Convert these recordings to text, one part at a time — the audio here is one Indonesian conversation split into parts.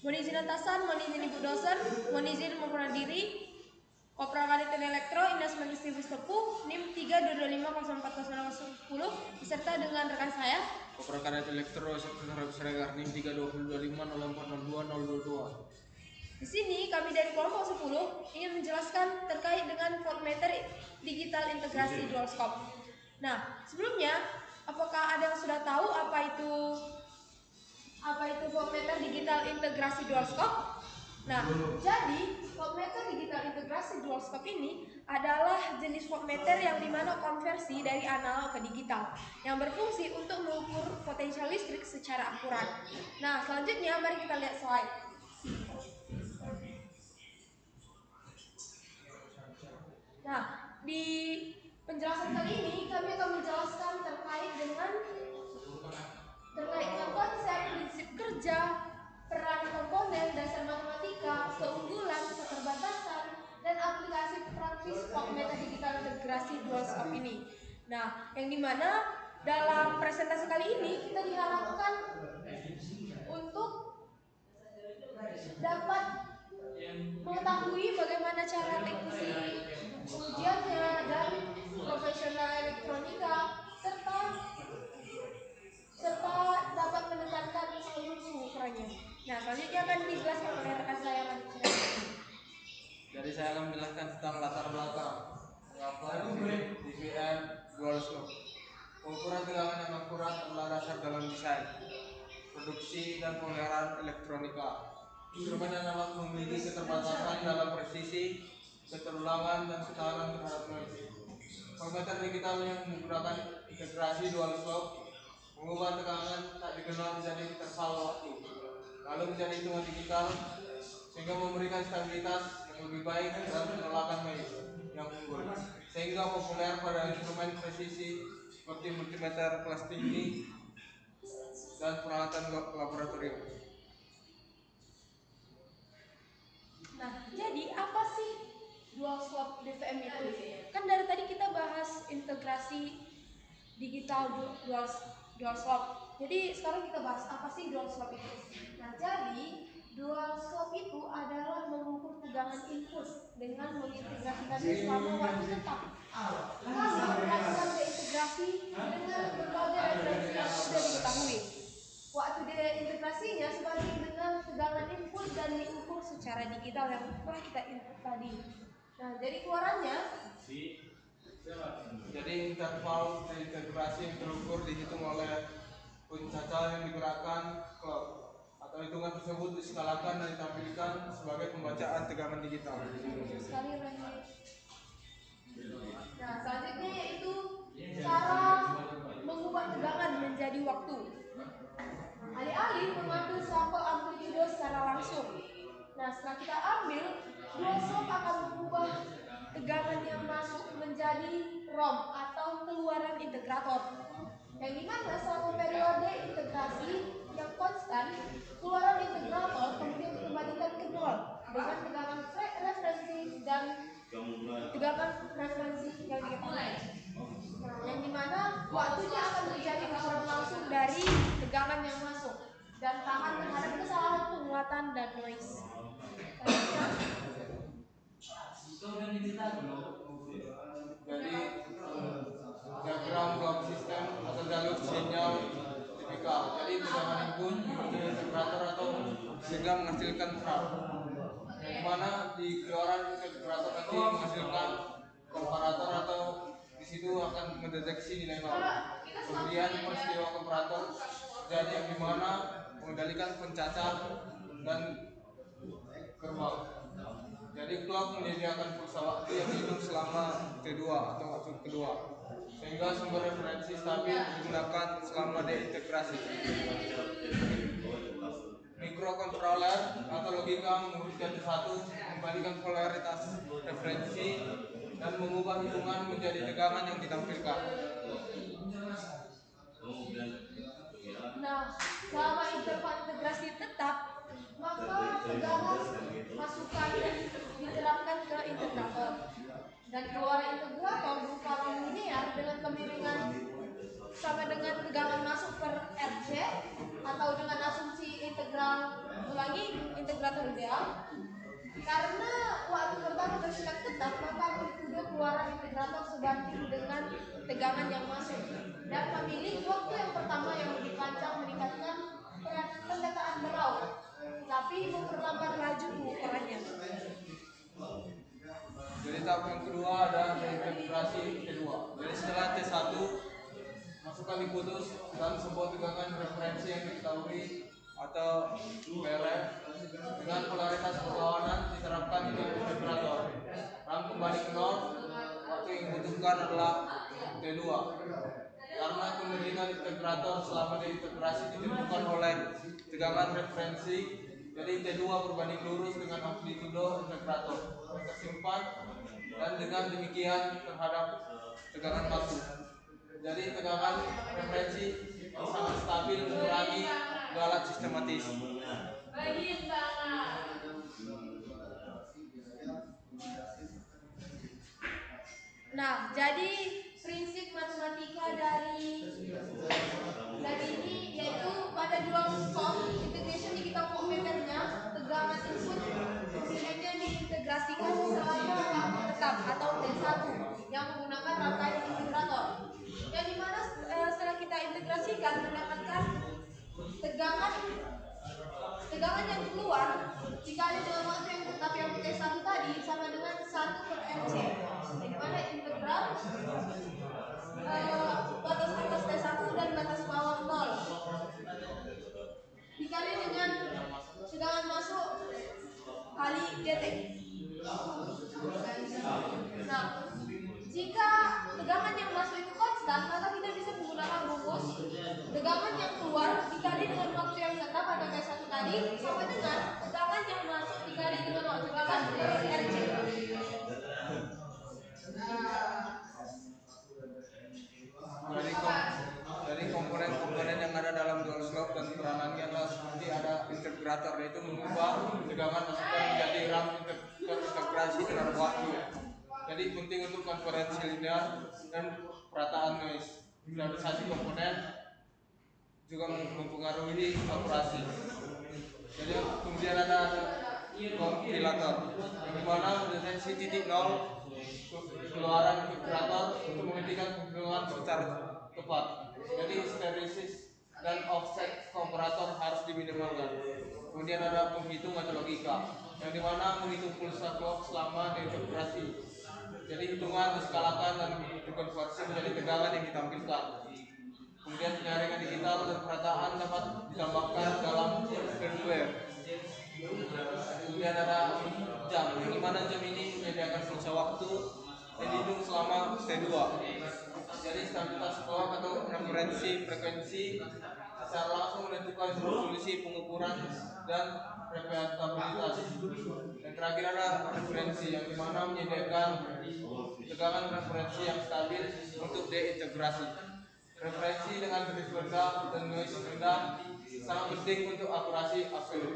Mohon izin atasan, mohon izin ibu dosen, mohon izin memperkenalkan diri. Kopral Kadit Elektro, Indah Sebagai Distribusi Tepuh, NIM 322504010, beserta dengan rekan saya. Kopral Kadit Elektro, Sekretaris Seregar, NIM 3202504020022. Di sini kami dari kelompok 10 ingin menjelaskan terkait dengan voltmeter digital integrasi dual scope. Nah, sebelumnya, apakah ada yang sudah tahu apa itu voltmeter digital integrasi dual scope? Nah, jadi voltmeter digital integrasi dual scope ini adalah jenis voltmeter yang dimana konversi dari analog ke digital yang berfungsi untuk mengukur potensial listrik secara akurat. Nah, selanjutnya mari kita lihat slide. Nah, di penjelasan kali ini kami akan menjelaskan terkait dengan konsep prinsip kerja, peran komponen, dasar matematika, keunggulan, keterbatasan, dan aplikasi praktis voltmeter digital integrasi dual scope ini. Nah, yang dimana dalam presentasi kali ini kita diharapkan untuk dapat mengetahui bagaimana cara teknisi pengujiannya dan profesional elektronika serta dapat menekankan seluruh pengukurannya. Nah, selanjutnya akan dijelaskan oleh rekan saya Radit Syarif. Jadi saya akan menjelaskan tentang latar belakang mengapa DVM dual scope. Pengukuran tegangan yang akurat adalah dasar dalam desain, produksi dan pemeliharaan elektronika. Instrumen analog memiliki keterbatasan dalam presisi, keterulangan dan ketahanan terhadap noise. Voltmeter digital yang menggunakan integrasi dual scope mengubah tegangan tak dikenal menjadi interval waktu, lalu menjadi hitungan digital sehingga memberikan stabilitas yang lebih baik dan penolakan noise yang unggul, sehingga populer pada instrumen presisi seperti multimeter kelas tinggi dan peralatan laboratorium. Nah, jadi apa sih dual scope DVM itu? Kan dari tadi kita bahas integrasi digital dual scope. Jadi sekarang kita bahas apa sih dual scope itu. Nah, jadi dual scope itu adalah mengukur tegangan input dengan mengintegrasikannya selama waktu tetap. Lalu melakukan reintegrasi dengan berbagai referensi yang sudah diketahui. Waktu integrasinya sebanding dengan tegangan input dan diukur secara digital yang telah kita input tadi. Nah, jadi keluarannya Jadi interval integrasi yang terukur dihitung oleh pencacal yang digerakkan clock, atau hitungan tersebut diskalakan dan ditampilkan sebagai pembacaan tegangan digital. Sekali lagi. Nah, selanjutnya yaitu cara mengubah tegangan menjadi waktu. Alih-alih mengambil sampel amplitudo secara langsung. Nah, setelah kita ambil, dual scope akan mengubah tegangan yang masuk menjadi ROM atau keluaran integrator. Yang dimana selama periode integrasi yang konstan, keluaran integrator kemudian dikembalikan ke nol dengan tegangan referensi dan tegangan referensi yang diketahui. Nah, yang dimana waktunya akan menjadi ukuran langsung dari tegangan yang masuk dan tahan terhadap kesalahan penguatan dan noise. Jadi diagram clock system atau jalur sinyal tipikal. Jadi tegangan input menuju integrator atau sehingga menghasilkan trap. Yang mana di keluaran integrator nanti menghasilkan komparator atau di situ akan mendeteksi nilai nol. Kemudian peristiwa komparator jadi yang dimana mengendalikan pencacat dan gerbang. Jadi clock menyediakan pulsa waktu yang dihitung selama T2 atau waktu kedua, sehingga sumber referensi stabil digunakan selama deintegrasi. Mikrokontroler atau logika mengurutkan satu, mengembalikan polaritas referensi dan mengubah hitungan menjadi tegangan yang ditampilkan. Nah, selama interval integrasi tetap, maka tegangan masukan diterapkan ke integrator dan keluaran integrator berupa ROM linear dengan kemiringan sama dengan tegangan masuk per RC atau dengan asumsi integral ideal. Karena waktu pertama bersilat tetap, maka amplitudo keluaran integrator sebanding dengan tegangan yang masuk, dan memilih waktu yang pertama yang lebih panjang meningkatkan pendataan berlaut, tapi memperlambat laju pengukurannya. Jadi tahap yang kedua ada reintegrasi kedua. Jadi setelah T1 masukkan diputus dan sebuah tegangan referensi yang diketahui atau PRF dengan polaritas berlawanan diterapkan di integrator. RAM kembali ke nol. Waktu yang dibutuhkan adalah T2. Karena kemungkinan integrator selama diintegrasi ditentukan oleh tegangan referensi, jadi T2 berbanding lurus dengan amplitudo integrator yang tersimpan, dan dengan demikian terhadap tegangan waktu. Jadi tegangan referensi yang sangat stabil mengurangi galat sistematis. Nah, jadi prinsip matematika dari ini yaitu pada dual form integration di kita meternya, tegangan input intinya diintegrasikan selama waktu tetap atau T1 yang menggunakan rangkaian integrator. Yang dimana setelah kita integrasikan mendapatkan tegangan yang keluar dikali dengan waktu yang tetap yang T1 tadi sama dengan 1/RC, di mana integral batas atas T1 dan batas bawah 0 dikali dengan tegangan masuk kali dt. Nah, jika tegangan yang masuk itu konstan, maka kita bisa menggunakan rumus tegangan yang keluar dikali dengan waktu yang tetap atau T1 tadi sama dengan tegangan yang masuk dikali dengan waktu tetap RC. Dari komponen-komponen yang ada dalam dual slope dan peranannya adalah seperti ada integrator, yaitu mengubah tegangan masukan menjadi RAM integrasi terhadap waktu. Jadi penting untuk konferensi linear dan perataan noise. Standarisasi komponen juga mempengaruhi akurasi. Jadi kemudian ada kompilator yang dimana mendeteksi titik nol keluaran integrator untuk menghentikan penghitungan secara tepat. Jadi histeresis dan offset komparator harus diminimalkan. Kemudian ada penghitung atau logika yang dimana menghitung pulsa clock selama integrasi. Jadi hitungan diskalakan dan dikonversi menjadi tegangan yang ditampilkan. Kemudian penyaringan digital dan perataan dapat ditambahkan dalam firmware. Kemudian ada jam, di mana jam ini menyediakan pulsa waktu yang dihitung selama T2. Jadi stabilitas clock atau referensi frekuensi secara langsung menentukan resolusi pengukuran dan representabilitas. Yang terakhir ada referensi yang dimana menyediakan tegangan referensi yang stabil untuk deintegrasi. Referensi dengan drift rendah dan noise rendah sangat penting untuk akurasi absolut.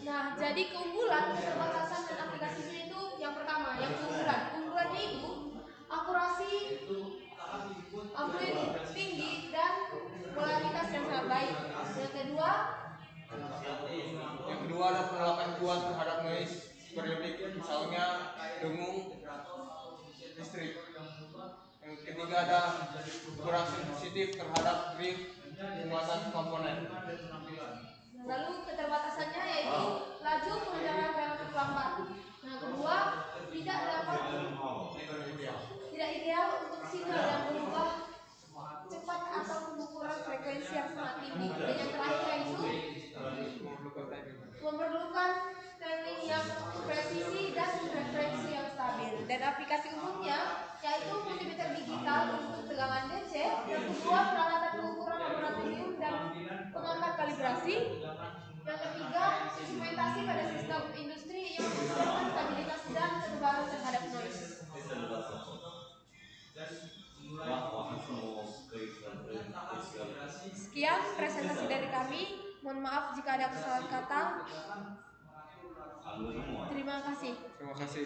Nah, jadi keunggulan, keterbatasan dan aplikasinya itu yang pertama, yang keunggulannya itu akurasi amplitude tinggi dan polaritas yang sangat baik. Yang kedua ada penolakan kuat terhadap noise berlebih, misalnya dengung listrik. Yang ketiga ada kurang sensitif terhadap drift muatan komponen. Lalu keterbatasannya yaitu laju pengendalian relatif lambat. Nah, kedua, tidak ideal untuk sinyal yang berubah cepat atau pengukuran frekuensi yang sangat tinggi. Dan yang terakhir yaitu memerlukan timing yang presisi dan referensi yang stabil. Dan aplikasi umumnya yaitu multimeter digital untuk tegangan DC, yang kedua peralatan pengukuran laboratorium dan pengangkat kalibrasi, yang ketiga instrumentasi pada sistem industri yang menggunakan stabilitas dan ketebalan terhadap noise. Sekian presentasi dari kami. Mohon maaf jika ada kesalahan kata. Terima kasih. Terima kasih.